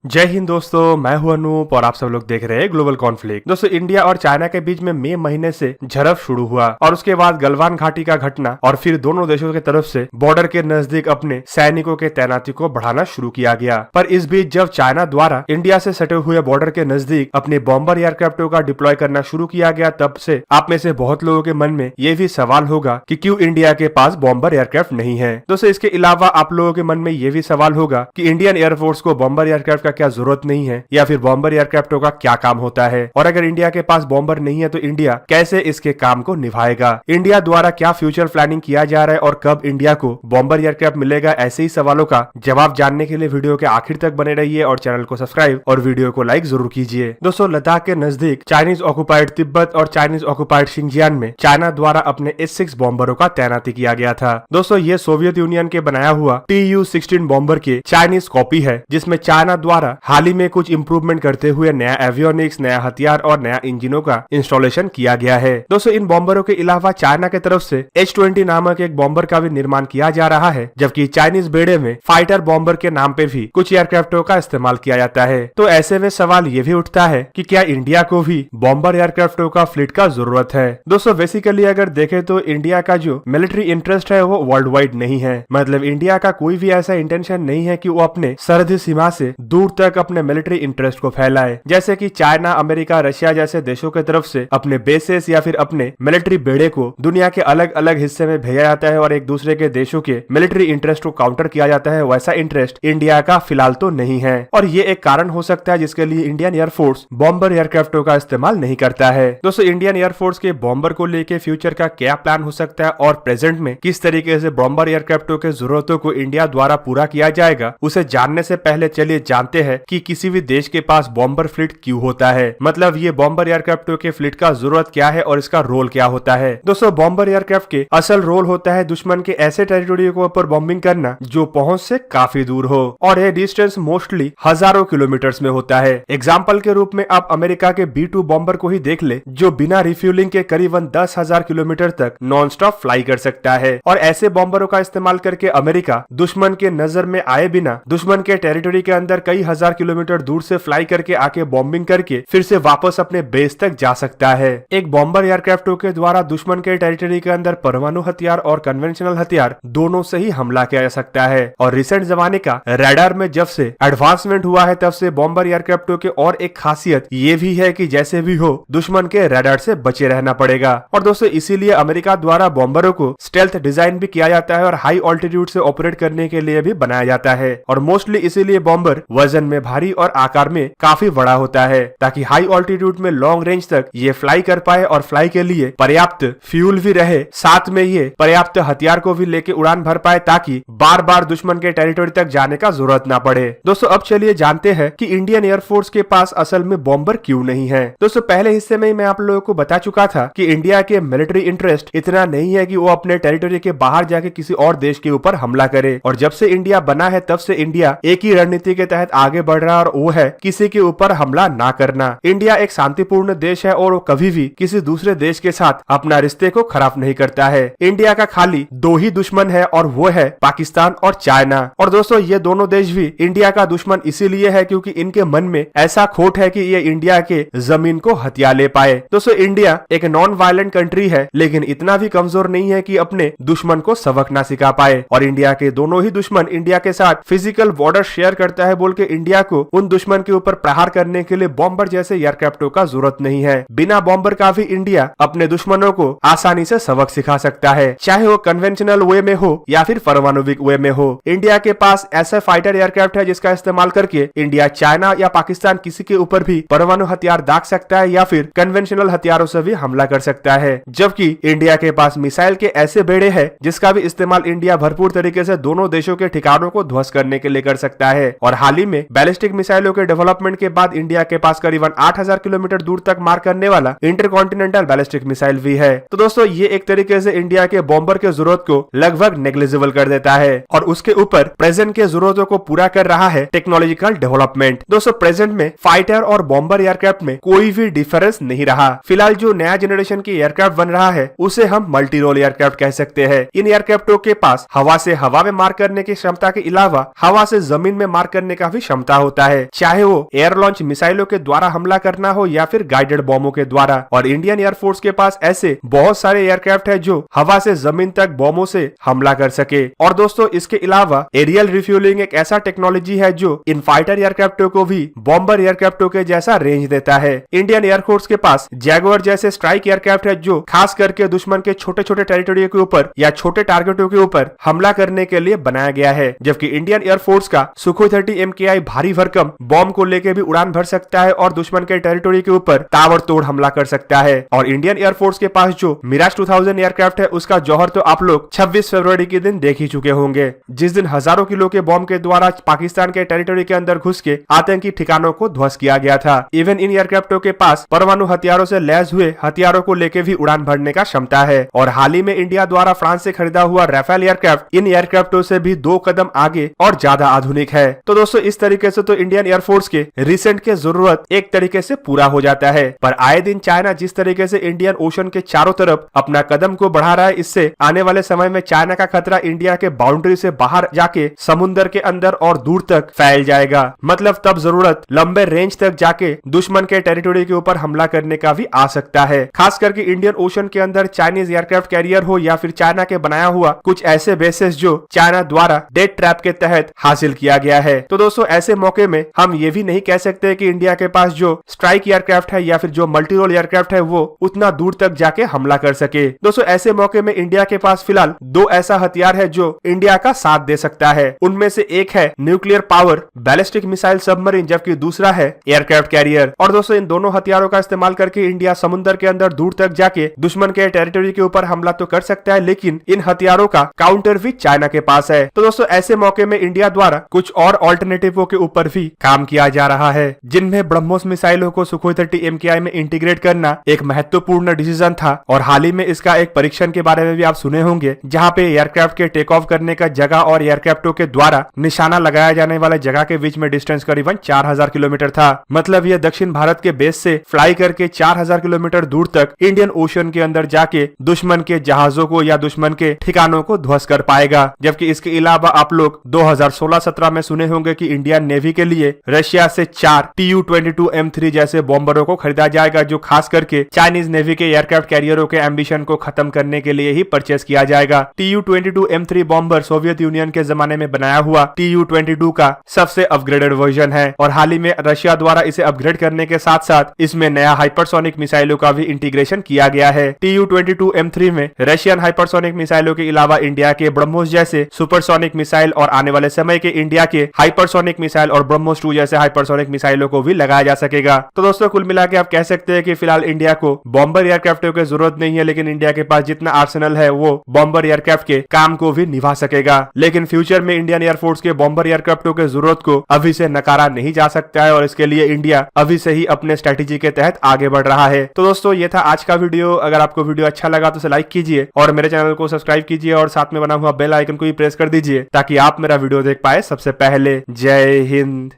जय हिंद दोस्तों, मैं हूं अनूप और आप सब लोग देख रहे हैं ग्लोबल कॉन्फ्लिक्ट। दोस्तों, इंडिया और चाइना के बीच में मई महीने से झड़प शुरू हुआ और उसके बाद गलवान घाटी का घटना और फिर दोनों देशों की तरफ से बॉर्डर के नजदीक अपने सैनिकों के तैनाती को बढ़ाना शुरू किया गया। पर इस बीच जब चाइना द्वारा इंडिया से सटे हुए बॉर्डर के नजदीक अपने बॉम्बर एयरक्राफ्टों का डिप्लॉय करना शुरू किया गया, तब से आप में से बहुत लोगों के मन में ये भी सवाल होगा कि क्यों इंडिया के पास बॉम्बर एयरक्राफ्ट नहीं है। दोस्तों, इसके अलावा आप लोगों के मन में ये भी सवाल होगा कि इंडियन एयरफोर्स को बॉम्बर एयरक्राफ्ट का क्या जरूरत नहीं है या फिर बॉम्बर एयरक्राफ्टों का क्या काम होता है, और अगर इंडिया के पास बॉम्बर नहीं है तो इंडिया कैसे इसके काम को निभाएगा। इंडिया द्वारा क्या फ्यूचर प्लानिंग किया जा रहा है और कब इंडिया को बॉम्बर एयरक्राफ्ट मिलेगा, ऐसे ही सवालों का जवाब जानने के लिए वीडियो के आखिर तक बने रहिए और चैनल को सब्सक्राइब और वीडियो को लाइक जरूर कीजिए। दोस्तों, लद्दाख के नजदीक चाइनीज ऑक्युपाइड तिब्बत और चाइनीज ऑक्युपाइड शिंजियान में चाइना द्वारा अपने S-6 बॉम्बरों का तैनाती किया गया था। दोस्तों, ये सोवियत यूनियन के बनाया हुआ Tu-16 बॉम्बर के चाइनीज कॉपी है, जिसमें चाइना द्वारा हाल ही में कुछ इंप्रूवमेंट करते हुए नया एवियोनिक्स, नया हथियार और नया इंजनों का इंस्टॉलेशन किया गया है। दोस्तों, इन बॉम्बरों के अलावा चाइना की तरफ से H-20 नामक एक बॉम्बर का भी निर्माण किया जा रहा है, जबकि चाइनीज बेड़े में फाइटर बॉम्बर के नाम पे भी कुछ एयरक्राफ्टों का इस्तेमाल किया जाता है। तो ऐसे में सवाल ये भी उठता है कि क्या इंडिया को भी बॉम्बर एयरक्राफ्टों का फ्लीट का जरूरत है। दोस्तों, बेसिकली अगर देखें तो इंडिया का जो मिलिट्री इंटरेस्ट है वो वर्ल्ड वाइड नहीं है। मतलब इंडिया का कोई भी ऐसा इंटेंशन नहीं है कि वो अपने सरहदी सीमा से दूर तक अपने मिलिट्री इंटरेस्ट को फैलाए, जैसे कि चाइना, अमेरिका, रशिया जैसे देशों की तरफ से अपने बेसेस या फिर अपने मिलिट्री बेड़े को दुनिया के अलग अलग हिस्से में भेजा जाता है और एक दूसरे के देशों के मिलिट्री इंटरेस्ट को काउंटर किया जाता है। वैसा इंटरेस्ट इंडिया का फिलहाल तो नहीं है और ये एक कारण हो सकता है जिसके लिए इंडियन एयरफोर्स बॉम्बर एयरक्राफ्टों का इस्तेमाल नहीं करता है। दोस्तों, इंडियन एयरफोर्स के बॉम्बर को लेके फ्यूचर का क्या प्लान हो सकता है और प्रेजेंट में किस तरीके से बॉम्बर एयरक्राफ्टों के जरूरतों को इंडिया द्वारा पूरा किया जाएगा, उसे जानने से पहले चलिए जानते हैं कि किसी भी देश के पास बॉम्बर फ्लीट क्यों होता है। मतलब ये बॉम्बर एयरक्राफ्टों के फ्लीट का जरूरत क्या है और इसका रोल क्या होता है। दोस्तों, बॉम्बर एयरक्राफ्ट के असल रोल होता है दुश्मन के ऐसे टेरिटोरी के ऊपर बॉम्बिंग करना जो पहुंच से काफी दूर हो, और ये डिस्टेंस मोस्टली हजारों किलोमीटर्स में होता है। एग्जाम्पल के रूप में आप अमेरिका के B-2 बॉम्बर को ही देख ले, जो बिना रिफ्यूलिंग के करीबन 10,000 किलोमीटर तक नॉन स्टॉप फ्लाई कर सकता है। और ऐसे बॉम्बरों का इस्तेमाल करके अमेरिका दुश्मन के नजर में आए बिना दुश्मन के टेरिटोरी के अंदर कई हजार किलोमीटर दूर से फ्लाई करके आके बॉम्बिंग करके फिर से वापस अपने बेस तक जा सकता है। एक बॉम्बर एयरक्राफ्टों के द्वारा दुश्मन के टेरिटरी के अंदर परमाणु हथियार और कन्वेंशनल हथियार दोनों से ही हमला किया जा सकता है। और रिसेंट जमाने का रडार में जब से एडवांसमेंट हुआ है, तब से बॉम्बर एयरक्राफ्टों के और एक खासियत ये भी है कि जैसे भी हो दुश्मन के रडार से बचे रहना पड़ेगा। और दोस्तों, इसीलिए अमेरिका द्वारा बॉम्बरों को स्टेल्थ डिजाइन भी किया जाता है और हाई ऑल्टीट्यूड से ऑपरेट करने के लिए भी बनाया जाता है। और मोस्टली इसीलिए बॉम्बर वजन में भारी और आकार में काफी बड़ा होता है, ताकि हाई ऑल्टीट्यूड में लॉन्ग रेंज तक ये फ्लाई कर पाए और फ्लाई के लिए पर्याप्त फ्यूल भी रहे, साथ में ये पर्याप्त हथियार को भी लेके उड़ान भर पाए, ताकि बार बार दुश्मन के टेरिटोरी तक जाने का जरूरत ना पड़े। दोस्तों, अब चलिए जानते हैं कि इंडियन एयरफोर्स के पास असल में बॉम्बर क्यों नहीं है। दोस्तों, पहले हिस्से में मैं आप लोगों को बता चुका था कि इंडिया के मिलिट्री इंटरेस्ट इतना नहीं है कि वो अपने टेरिटोरी के बाहर जाके किसी और देश के ऊपर हमला करे। और जब से इंडिया बना है तब से इंडिया एक ही रणनीति के तहत आगे बढ़ रहा है और वो है किसी के ऊपर हमला ना करना। इंडिया एक शांतिपूर्ण देश है और वो कभी भी किसी दूसरे देश के साथ अपना रिश्ते को खराब नहीं करता है। इंडिया का खाली दो ही दुश्मन है और वो है पाकिस्तान और चाइना। और दोस्तों, ये दोनों देश भी इंडिया का दुश्मन इसीलिए है क्योंकि इनके मन में ऐसा खोट है कि ये इंडिया के जमीन को हथिया ले पाए। दोस्तों, इंडिया एक नॉन वायलेंट कंट्री है, लेकिन इतना भी कमजोर नहीं है कि अपने दुश्मन को सबक ना सिखा पाए। और इंडिया के दोनों ही दुश्मन इंडिया के साथ फिजिकल बॉर्डर शेयर करता है बोल के इंडिया को उन दुश्मन के ऊपर प्रहार करने के लिए बॉम्बर जैसे एयरक्राफ्टों का जरूरत नहीं है। बिना बॉम्बर का भी इंडिया अपने दुश्मनों को आसानी से सबक सिखा सकता है, चाहे वो कन्वेंशनल वे में हो या फिर परमाणुविक वे में हो। इंडिया के पास ऐसा फाइटर एयरक्राफ्ट है जिसका इस्तेमाल करके इंडिया चाइना या पाकिस्तान किसी के ऊपर भी परमाणु हथियार दाग सकता है या फिर कन्वेंशनल हथियारों से भी हमला कर सकता है। जबकि इंडिया के पास मिसाइल के ऐसे बेड़े हैं जिसका भी इस्तेमाल इंडिया भरपूर तरीके से दोनों देशों के ठिकानों को ध्वस्त करने के लिए कर सकता है। और हाल ही में बैलिस्टिक मिसाइलों के डेवलपमेंट के बाद इंडिया के पास करीबन 8,000 किलोमीटर दूर तक मार करने वाला इंटरकॉन्टिनेंटल बैलिस्टिक मिसाइल भी है। तो दोस्तों, ये एक तरीके से इंडिया के बॉम्बर के जरूरत को लगभग नेग्लिजिबल कर देता है और उसके ऊपर प्रेजेंट के जरूरतों को पूरा कर रहा है टेक्नोलॉजिकल डेवलपमेंट। दोस्तों, प्रेजेंट में फाइटर और बॉम्बर एयरक्राफ्ट में कोई भी डिफरेंस नहीं रहा। फिलहाल जो नया जनरेशन की एयरक्राफ्ट बन रहा है उसे हम मल्टी रोल एयरक्राफ्ट कह सकते हैं। इन एयरक्राफ्टों के पास हवा से हवा में मार करने की क्षमता के अलावा हवा से जमीन में मार करने का भी क्षमता होता है, चाहे वो एयर लॉन्च मिसाइलों के द्वारा हमला करना हो या फिर गाइडेड बॉम्बों के द्वारा। और इंडियन एयरफोर्स के पास ऐसे बहुत सारे एयरक्राफ्ट है जो हवा से जमीन तक बॉम्बों से हमला कर सके। और दोस्तों इसके अलावा एरियल रिफ्यूलिंग एक ऐसा टेक्नोलॉजी है जो इन फाइटर एयरक्राफ्टों को भी बॉम्बर एयरक्राफ्टों के जैसा रेंज देता है। इंडियन एयरफोर्स के पास जैगुआर जैसे स्ट्राइक एयरक्राफ्ट है जो खास करके दुश्मन के छोटे छोटे टेरिटोरी के ऊपर या छोटे टारगेटों के ऊपर हमला करने के लिए बनाया गया है। जबकि इंडियन एयरफोर्स का सुखोई 30 MKI भारी भरकम बॉम्ब को लेकर भी उड़ान भर सकता है और दुश्मन के टेरिटोरी के ऊपर ताबड़तोड़ हमला कर सकता है। और इंडियन एयरफोर्स के पास जो मिराज 2000 एयरक्राफ्ट है उसका जौहर तो आप लोग 26 फरवरी के दिन देख ही चुके होंगे, जिस दिन हजारों किलो के बॉम्ब के द्वारा पाकिस्तान के टेरिटोरी के अंदर घुस के आतंकी ठिकानों को ध्वस्त किया गया था। इवन इन एयरक्राफ्टों के पास परमाणु हथियारों से लैस हुए हथियारों को लेकर भी उड़ान भरने का क्षमता है। और हाल ही में इंडिया द्वारा फ्रांस से खरीदा हुआ राफेल एयरक्राफ्ट इन एयरक्राफ्टों से भी 2 कदम आगे और ज्यादा आधुनिक है। तो दोस्तों इस तरीके से तो इंडियन एयरफोर्स के रिसेंट के जरूरत एक तरीके से पूरा हो जाता है। पर आए दिन चाइना जिस तरीके से इंडियन ओशन के चारों तरफ अपना कदम को बढ़ा रहा है, इससे आने वाले समय में चाइना का खतरा इंडिया के बाउंड्री से बाहर जाके समुद्र के अंदर और दूर तक फैल जाएगा। मतलब तब जरूरत लंबे रेंज तक जाके दुश्मन के टेरिटोरी के ऊपर हमला करने का भी आ सकता है। खास करके इंडियन ओशन के अंदर चाइनीज एयरक्राफ्ट कैरियर हो या फिर चाइना के बनाया हुआ कुछ ऐसे बेसेस जो चाइना द्वारा डेथ ट्रैप के तहत हासिल किया गया है। तो दोस्तों ऐसे मौके में हम ये भी नहीं कह सकते कि इंडिया के पास जो स्ट्राइक एयरक्राफ्ट है या फिर जो मल्टी रोल एयरक्राफ्ट है वो उतना दूर तक जाके हमला कर सके। दोस्तों ऐसे मौके में इंडिया के पास फिलहाल 2 ऐसा हथियार है जो इंडिया का साथ दे सकता है। उनमें से एक है nuclear power ballistic missile submarine, जबकि दूसरा है एयरक्राफ्ट कैरियर। और दोस्तों इन दोनों हथियारों का इस्तेमाल करके इंडिया समुद्र के अंदर दूर तक जाके दुश्मन के टेरिटोरी के ऊपर हमला तो कर सकता है, लेकिन इन हथियारों का काउंटर भी चाइना के पास है। तो दोस्तों ऐसे मौके में इंडिया द्वारा कुछ और ऑल्टरनेटिवों के ऊपर भी काम किया जा रहा है, जिनमें ब्रह्मोस मिसाइलों को सुखोई 30 MKI में इंटीग्रेट करना एक महत्वपूर्ण डिसीजन था। और हाल ही में इसका एक परीक्षण के बारे में भी आप सुने होंगे, जहां पे एयरक्राफ्ट के टेक ऑफ करने का जगह और एयरक्राफ्टों के द्वारा निशाना लगाया जाने वाले जगह के बीच में डिस्टेंस करीबन 4000 किलोमीटर था। मतलब यह दक्षिण भारत के बेस से फ्लाई करके 4000 किलोमीटर दूर तक इंडियन ओशन के अंदर जाके दुश्मन के जहाजों को या दुश्मन के ठिकानों को ध्वस्त कर पाएगा। जबकि इसके अलावा आप लोग 2016-17 में सुने होंगे कि इंडियन नेवी के लिए रशिया से 4 Tu-22 M3 जैसे बॉम्बरों को खरीदा जाएगा, जो खास करके चाइनीज नेवी के एयरक्राफ्ट कैरियरों के एम्बिशन को खत्म करने के लिए ही परचेस किया जाएगा। Tu-22 M3 bomber Soviet union के जमाने में बनाया हुआ Tu-22 का सबसे अपग्रेडेड वर्जन है। और हाल ही में रशिया द्वारा इसे अपग्रेड करने के साथ साथ इसमें नया हाइपरसोनिक मिसाइलों का भी इंटीग्रेशन किया गया है। Tu-22 M3 में रशियन हाइपरसोनिक मिसाइलों के अलावा इंडिया के ब्रह्मोस जैसे सुपरसोनिक मिसाइल और आने वाले समय के इंडिया के हाइपरसोनिक मिसाइल और ब्रह्मोस 2 जैसे हाइपरसोनिक मिसाइलों को भी लगाया जा सकेगा। तो दोस्तों कुल मिला के आप कह सकते हैं कि फिलहाल इंडिया को बॉम्बर एयरक्राफ्टों की जरूरत नहीं है, लेकिन इंडिया के पास जितना आर्सेनल है वो बॉम्बर एयरक्राफ्ट के काम को भी निभा सकेगा। लेकिन फ्यूचर में इंडियन एयरफोर्स के बॉम्बर एयरक्राफ्टों की जरूरत को अभी से नकारा नहीं जा सकता है और इसके लिए इंडिया अभी से ही अपने स्ट्रेटेजी के तहत आगे बढ़ रहा है। तो दोस्तों ये था आज का वीडियो। अगर आपको वीडियो अच्छा लगा तो उसे लाइक कीजिए और मेरे चैनल को सब्सक्राइब कीजिए और साथ में बना हुआ बेल आइकन को भी प्रेस कर दीजिए ताकि आप मेरा वीडियो देख पाए सबसे पहले। जय हिंद।